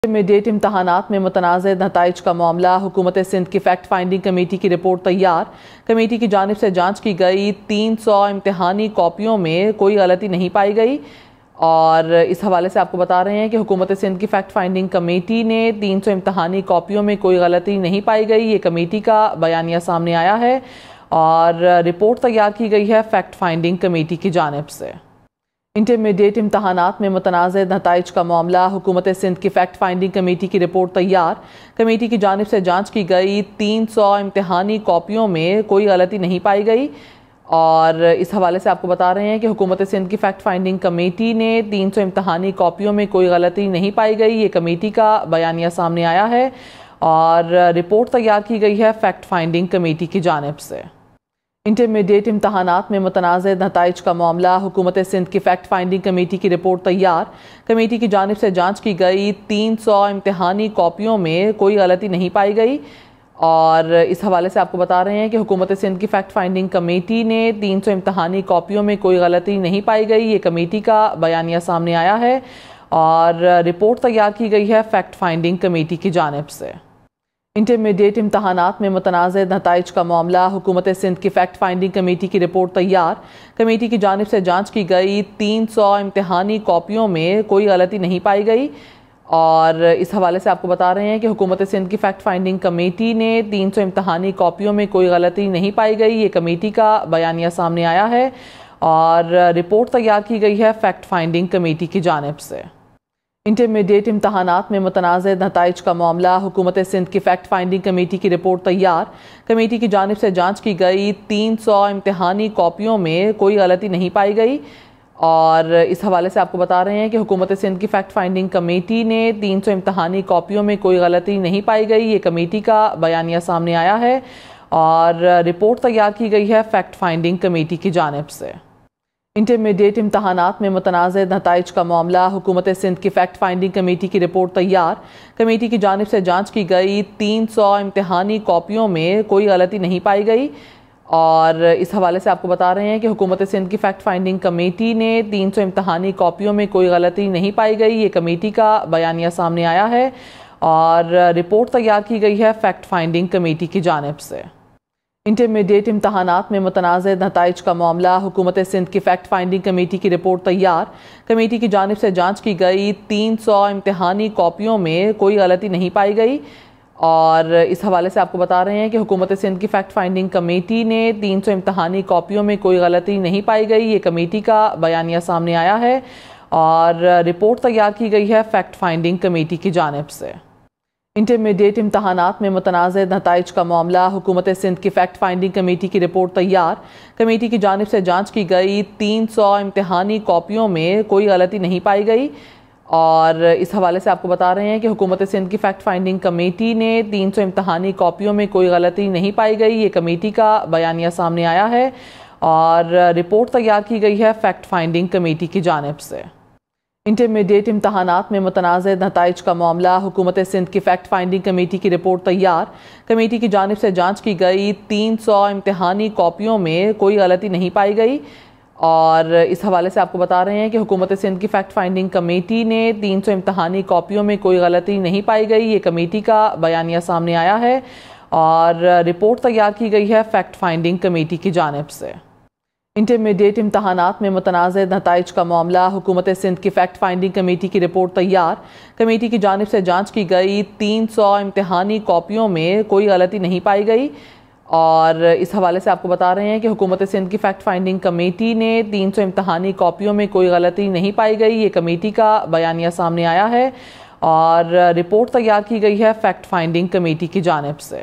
Intermediate امتحانات میں متنازع نتائج کا معاملہ حکومت سندھ کی فیکٹ فائنڈنگ کمیٹی کی رپورٹ تیار کمیٹی کی جانب سے جانچ کی گئی 300 امتحانی کاپیوں میں کوئی غلطی نہیں پائی گئی اور اس حوالے سے آپ کو بتا رہے ہیں کہ حکومت سندھ کی فیکٹ فائنڈنگ کمیٹی نے 300 امتحانی کاپیوں میں کوئی غلطی نہیں پائی گئی۔ یہ کمیٹی کا بیانیہ سامنے آیا ہے اور رپورٹ تیار کی گئی ہے فیکٹ فائنڈنگ کمیٹی کی جانب سے۔ انٹرمیڈیٹ امتحانات میں متنازع نتائج کا معاملہ حکومت سندھ کی فیکٹ فائنڈنگ کمیٹی کی رپورٹ تیار کمیٹی کی جانب سے جانچ کی گئی 300 امتحانی کاپیوں میں کوئی غلطی نہیں پائی گئی اور اس حوالے سے آپ کو بتا رہے ہیں کہ حکومت سندھ کی فیکٹ فائنڈنگ کمیٹی نے 300 امتحانی کاپیوں میں کوئی غلطی نہیں پائی گئی۔ یہ کمیٹی کا بیانیہ سامنے آیا ہے اور رپورٹ تیار کی گئی ہے فیکٹ فائنڈنگ کمیٹی کی جانب سے۔ انٹرمیڈیٹ امتحانات میں متنازع نتائج کا معاملہ حکومت سندھ کی فیکٹ فائنڈنگ کمیٹی کی رپورٹ تیار کمیٹی کی جانب سے جانچ کی گئی 300 امتحانی کاپیوں میں کوئی غلطی نہیں پائی گئی اور اس حوالے سے آپ کو بتا رہے ہیں کہ حکومت سندھ کی فیکٹ فائنڈنگ کمیٹی نے 300 امتحانی کاپیوں میں کوئی غلطی نہیں پائی گئی۔ یہ کمیٹی کا بیانیہ سامنے آیا ہے اور رپورٹ تیار کی گئی ہے فیکٹ فائنڈنگ کمیٹی کی جانب سے۔ انٹرمیڈیٹ امتحانات میں متنازع نتائج کا معاملہ حکومت سندھ کی فیکٹ فائنڈنگ کمیٹی کی رپورٹ تیار کمیٹی کی جانب سے جانچ کی گئی 300 امتحانی کاپیوں میں کوئی غلطی نہیں پائی گئی اور اس حوالے سے آپ کو بتا رہے ہیں کہ حکومت سندھ کی فیکٹ فائنڈنگ کمیٹی نے 300 امتحانی کاپیوں میں کوئی غلطی نہیں پائی گئی۔ یہ کمیٹی کا بیانیہ سامنے آیا ہے اور رپورٹ تیار کی گئی ہے فیکٹ فائنڈنگ کمیٹی کی جانب سے۔ انٹرمیڈیٹ امتحانات میں متنازع نتائج کا معاملہ حکومت سندھ کی فیکٹ فائنڈنگ کمیٹی کی رپورٹ تیار کمیٹی کی جانب سے جانچ کی گئی 300 امتحانی کاپیوں میں کوئی غلطی نہیں پائی گئی اور اس حوالے سے آپ کو بتا رہے ہیں کہ حکومت سندھ کی فیکٹ فائنڈنگ کمیٹی نے 300 امتحانی کاپیوں میں کوئی غلطی نہیں پائی گئی۔ یہ کمیٹی کا بیانیہ سامنے آیا ہے اور رپورٹ تیار کی گئی ہے فیکٹ فائنڈنگ کمیٹی کی جانب سے۔ انٹرمیڈیٹ امتحانات میں متنازع نتائج کا معاملہ حکومت سندھ کی فیکٹ فائنڈنگ کمیٹی کی رپورٹ تیار کمیٹی کی جانب سے جانچ کی گئی 300 امتحانی کاپیوں میں کوئی غلطی نہیں پائی گئی اور اس حوالے سے آپ کو بتا رہے ہیں کہ حکومت سندھ کی فیکٹ فائنڈنگ کمیٹی نے 300 امتحانی کاپیوں میں کوئی غلطی نہیں پائی گئی۔ یہ کمیٹی کا بیانیہ سامنے آیا ہے اور رپورٹ تیار کی گئی ہے فیکٹ فائنڈنگ کمیٹی کی جانب سے۔ انٹرمیڈیٹ امتحانات میں متنازع نتائج کا معاملہ حکومت سندھ کی فیکٹ فائنڈنگ کمیٹی کی رپورٹ تیار کمیٹی کی جانب سے جانچ کی گئی 300 امتحانی کاپیوں میں کوئی غلطی نہیں پائی گئی اور اس حوالے سے آپ کو بتا رہے ہیں کہ حکومت سندھ کی فیکٹ فائنڈنگ کمیٹی نے 300 امتحانی کاپیوں میں کوئی غلطی نہیں پائی گئی۔ یہ کمیٹی کا بیانیہ سامنے آیا ہے اور رپورٹ تیار کی گئی ہے فیکٹ فائنڈنگ کمیٹی کی جانب سے۔ انٹرمیڈیٹ امتحانات میں متنازع نتائج کا معاملہ حکومت سندھ کی فیکٹ فائنڈنگ کمیٹی کی رپورٹ تیار کمیٹی کی جانب سے جانچ کی گئی 300 امتحانی کاپیوں میں کوئی غلطی نہیں پائی گئی اور اس حوالے سے آپ کو بتا رہے ہیں کہ حکومت سندھ کی فیکٹ فائنڈنگ کمیٹی نے 300 امتحانی کاپیوں میں کوئی غلطی نہیں پائی گئی۔ یہ کمیٹی کا بیانیہ سامنے آیا ہے اور رپورٹ تیار کی گئی ہے فیکٹ فائنڈنگ کمیٹی کی جانب سے۔ انٹرمیڈیٹ امتحانات میں متنازع نتائج کا معاملہ حکومت سندھ کی فیکٹ فائنڈنگ کمیٹی کی رپورٹ تیار کمیٹی کی جانب سے جانچ کی گئی 300 امتحانی کاپیوں میں کوئی غلطی نہیں پائی گئی اور اس حوالے سے آپ کو بتا رہے ہیں کہ حکومت سندھ کی فیکٹ فائنڈنگ کمیٹی نے 300 امتحانی کاپیوں میں کوئی غلطی نہیں پائی گئی۔ یہ کمیٹی کا بیانیہ سامنے آیا ہے اور رپورٹ تیار کی گئی ہے فیکٹ فائنڈنگ کمیٹی کی جانب سے۔ انٹرمیڈیٹ امتحانات میں متنازع نتائج کا معاملہ حکومت سندھ کی فیکٹ فائنڈنگ کمیٹی کی رپورٹ تیار کمیٹی کی جانب سے جانچ کی گئی 300 امتحانی کاپیوں میں کوئی غلطی نہیں پائی گئی اور اس حوالے سے آپ کو بتا رہے ہیں کہ حکومت سندھ کی فیکٹ فائنڈنگ کمیٹی نے 300 امتحانی کاپیوں میں کوئی غلطی نہیں پائی گئی۔ یہ کمیٹی کا بیانیہ سامنے آیا ہے اور رپورٹ تیار کی گئی ہے فیکٹ فائنڈنگ کمیٹی کی جانب سے۔